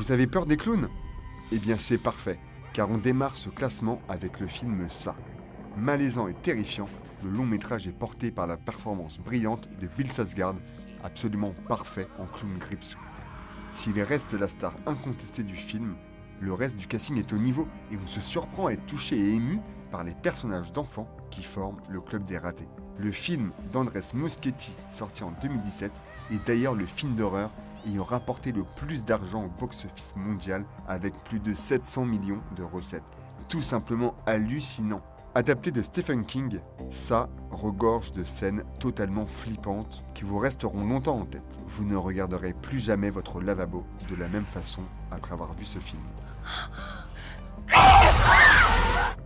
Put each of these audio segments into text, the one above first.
Vous avez peur des clowns? Eh bien c'est parfait, car on démarre ce classement avec le film Ça. Malaisant et terrifiant, le long métrage est porté par la performance brillante de Bill Skarsgård, absolument parfait en clown Gripsou. S'il reste la star incontestée du film, le reste du casting est au niveau et on se surprend à être touché et ému par les personnages d'enfants qui forment le Club des Ratés. Le film d'Andrés Muschietti, sorti en 2017, est d'ailleurs le film d'horreur ayant rapporté le plus d'argent au box-office mondial avec plus de 700 millions de recettes. Tout simplement hallucinant. Adapté de Stephen King, Ça regorge de scènes totalement flippantes qui vous resteront longtemps en tête. Vous ne regarderez plus jamais votre lavabo de la même façon après avoir vu ce film.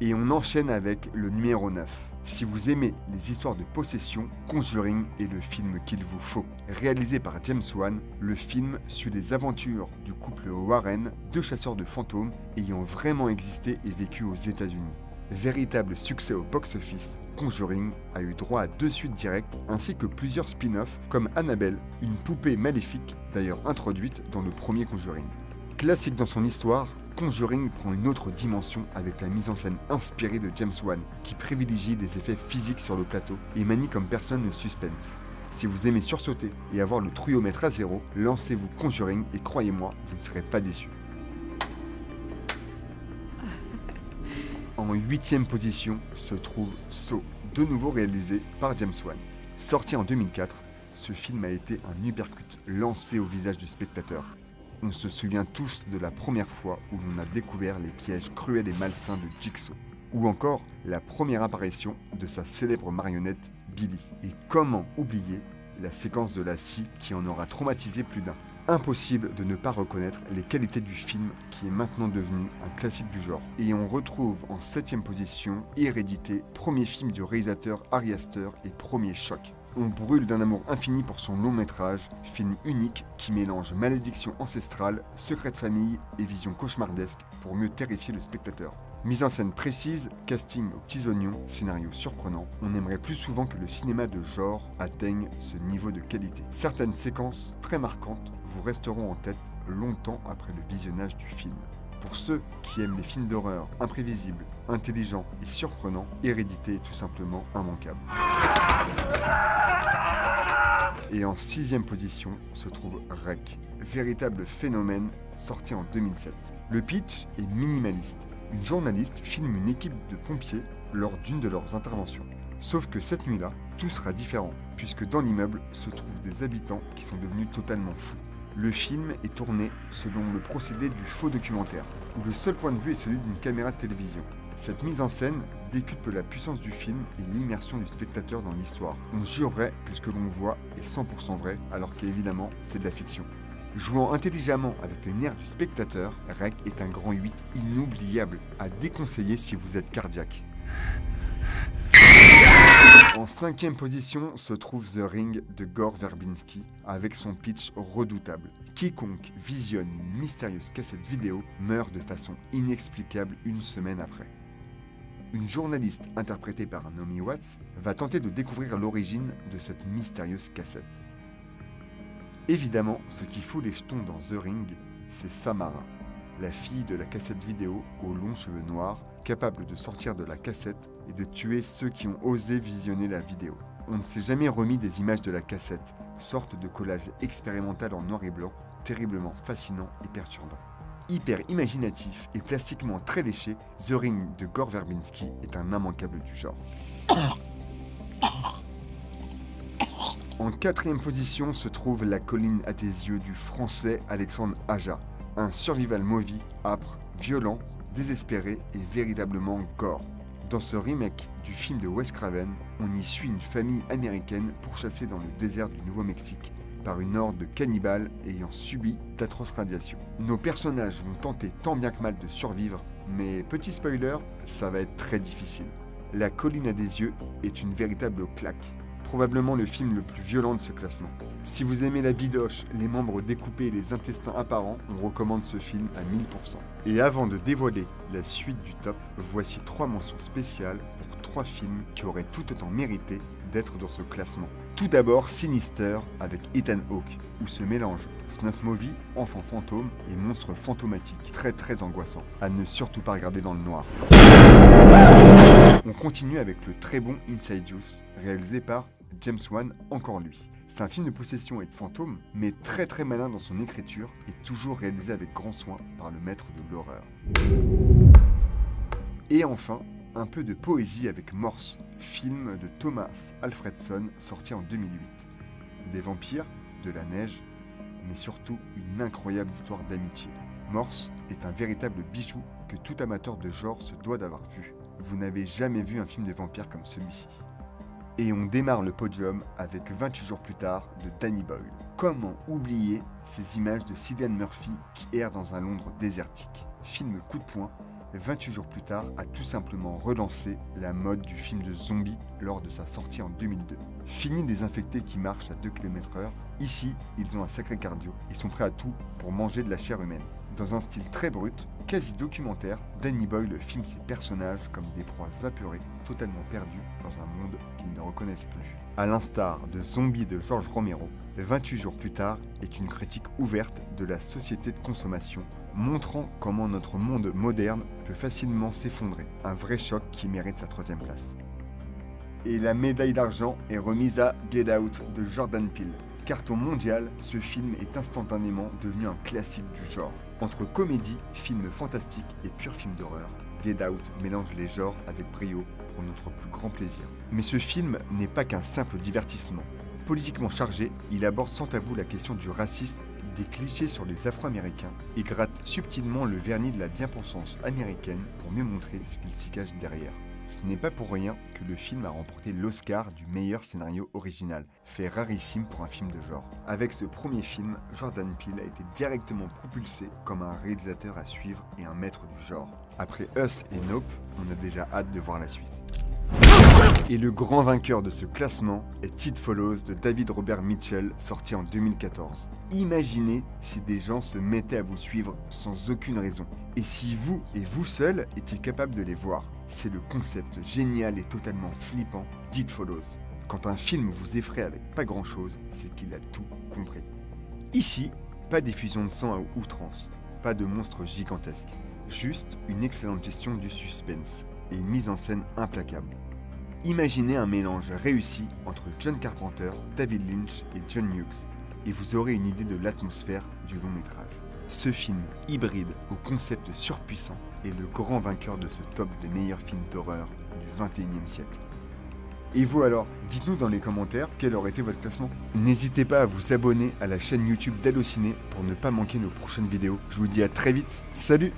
Et on enchaîne avec le numéro 9. Si vous aimez les histoires de possession, Conjuring est le film qu'il vous faut. Réalisé par James Wan, le film suit les aventures du couple Warren, deux chasseurs de fantômes ayant vraiment existé et vécu aux États-Unis. Véritable succès au box-office, Conjuring a eu droit à 2 suites directes ainsi que plusieurs spin-offs comme Annabelle, une poupée maléfique d'ailleurs introduite dans le premier Conjuring. Classique dans son histoire, Conjuring prend une autre dimension avec la mise en scène inspirée de James Wan qui privilégie les effets physiques sur le plateau et manie comme personne le suspense. Si vous aimez sursauter et avoir le trouillomètre à zéro, lancez-vous Conjuring et croyez-moi, vous ne serez pas déçus. En 8e position se trouve Saw, de nouveau réalisé par James Wan. Sorti en 2004, ce film a été un uppercut lancé au visage du spectateur. On se souvient tous de la première fois où l'on a découvert les pièges cruels et malsains de Jigsaw, ou encore la première apparition de sa célèbre marionnette Billy. Et comment oublier la séquence de la scie qui en aura traumatisé plus d'un. Impossible de ne pas reconnaître les qualités du film qui est maintenant devenu un classique du genre. Et on retrouve en 7e position Hérédité, premier film du réalisateur Ari Aster et premier choc. On brûle d'un amour infini pour son long métrage, film unique qui mélange malédiction ancestrale, secret de famille et vision cauchemardesque pour mieux terrifier le spectateur. Mise en scène précise, casting aux petits oignons, scénario surprenant, on aimerait plus souvent que le cinéma de genre atteigne ce niveau de qualité. Certaines séquences très marquantes vous resteront en tête longtemps après le visionnage du film. Pour ceux qui aiment les films d'horreur imprévisibles, intelligents et surprenants, Hérédité est tout simplement immanquable. Et en 6e position se trouve REC, véritable phénomène sorti en 2007. Le pitch est minimaliste. Une journaliste filme une équipe de pompiers lors d'une de leurs interventions. Sauf que cette nuit-là, tout sera différent, puisque dans l'immeuble se trouvent des habitants qui sont devenus totalement fous. Le film est tourné selon le procédé du faux documentaire, où le seul point de vue est celui d'une caméra de télévision. Cette mise en scène décuple la puissance du film et l'immersion du spectateur dans l'histoire. On jurerait que ce que l'on voit est 100% vrai, alors qu'évidemment, c'est de la fiction. Jouant intelligemment avec les nerfs du spectateur, REC est un grand 8 inoubliable à déconseiller si vous êtes cardiaque. En 5e position se trouve The Ring de Gore Verbinski avec son pitch redoutable. Quiconque visionne une mystérieuse cassette vidéo meurt de façon inexplicable une semaine après. Une journaliste interprétée par Naomi Watts va tenter de découvrir l'origine de cette mystérieuse cassette. Évidemment, ce qui fout les jetons dans The Ring, c'est Samara, la fille de la cassette vidéo aux longs cheveux noirs, capable de sortir de la cassette et de tuer ceux qui ont osé visionner la vidéo. On ne s'est jamais remis des images de la cassette, sorte de collage expérimental en noir et blanc, terriblement fascinant et perturbant. Hyper imaginatif et plastiquement très léché, The Ring de Gore Verbinski est un immanquable du genre. En 4e position se trouve La colline à tes yeux du français Alexandre Aja, un survival movie âpre, violent, désespéré et véritablement gore. Dans ce remake du film de Wes Craven, on y suit une famille américaine pourchassée dans le désert du Nouveau-Mexique par une horde de cannibales ayant subi d'atroces radiations. Nos personnages vont tenter tant bien que mal de survivre, mais petit spoiler, ça va être très difficile. La colline à des yeux est une véritable claque. Probablement le film le plus violent de ce classement. Si vous aimez la bidoche, les membres découpés et les intestins apparents, on recommande ce film à 1000%. Et avant de dévoiler la suite du top, voici 3 mentions spéciales pour 3 films qui auraient tout autant mérité d'être dans ce classement. Tout d'abord Sinister avec Ethan Hawke, où se mélangent snuff movie, enfant fantôme et monstre fantomatique, très angoissant, à ne surtout pas regarder dans le noir. On continue avec le très bon Inside Juice, réalisé par James Wan, encore lui. C'est un film de possession et de fantômes, mais très malin dans son écriture et toujours réalisé avec grand soin par le maître de l'horreur. Et enfin, un peu de poésie avec Morse, film de Thomas Alfredson sorti en 2008. Des vampires, de la neige, mais surtout une incroyable histoire d'amitié. Morse est un véritable bijou que tout amateur de genre se doit d'avoir vu. Vous n'avez jamais vu un film de vampire comme celui-ci. Et on démarre le podium avec 28 jours plus tard de Danny Boyle. Comment oublier ces images de Cillian Murphy qui erre dans un Londres désertique. Film coup de poing, 28 jours plus tard a tout simplement relancé la mode du film de zombie lors de sa sortie en 2002. Fini des infectés qui marchent à 2 km/h, ici ils ont un sacré cardio et sont prêts à tout pour manger de la chair humaine. Dans un style très brut, quasi documentaire, Danny Boyle filme ses personnages comme des proies apeurées, totalement perdues dans un monde qu'ils ne reconnaissent plus. À l'instar de Zombie de George Romero, 28 jours plus tard est une critique ouverte de la société de consommation, montrant comment notre monde moderne peut facilement s'effondrer. Un vrai choc qui mérite sa 3e place. Et la médaille d'argent est remise à Get Out de Jordan Peele. Carton mondial, ce film est instantanément devenu un classique du genre. Entre comédie, film fantastique et pur film d'horreur, Get Out mélange les genres avec brio pour notre plus grand plaisir. Mais ce film n'est pas qu'un simple divertissement. Politiquement chargé, il aborde sans tabou la question du racisme, des clichés sur les Afro-Américains et gratte subtilement le vernis de la bien-pensance américaine pour mieux montrer ce qu'il s'y cache derrière. Ce n'est pas pour rien que le film a remporté l'Oscar du meilleur scénario original, fait rarissime pour un film de genre. Avec ce premier film, Jordan Peele a été directement propulsé comme un réalisateur à suivre et un maître du genre. Après Us et Nope, on a déjà hâte de voir la suite. Et le grand vainqueur de ce classement est It Follows de David Robert Mitchell, sorti en 2014. Imaginez si des gens se mettaient à vous suivre sans aucune raison. Et si vous et vous seul étiez capables de les voir. C'est le concept génial et totalement flippant d'It Follows. Quand un film vous effraie avec pas grand chose, c'est qu'il a tout compris. Ici, pas d'effusion de sang à outrance, pas de monstres gigantesques, juste une excellente gestion du suspense et une mise en scène implacable. Imaginez un mélange réussi entre John Carpenter, David Lynch et John Hughes, et vous aurez une idée de l'atmosphère du long métrage. Ce film hybride au concept surpuissant est le grand vainqueur de ce top des meilleurs films d'horreur du 21e siècle. Et vous alors, dites-nous dans les commentaires quel aurait été votre classement. N'hésitez pas à vous abonner à la chaîne YouTube d'Allociné pour ne pas manquer nos prochaines vidéos. Je vous dis à très vite, salut!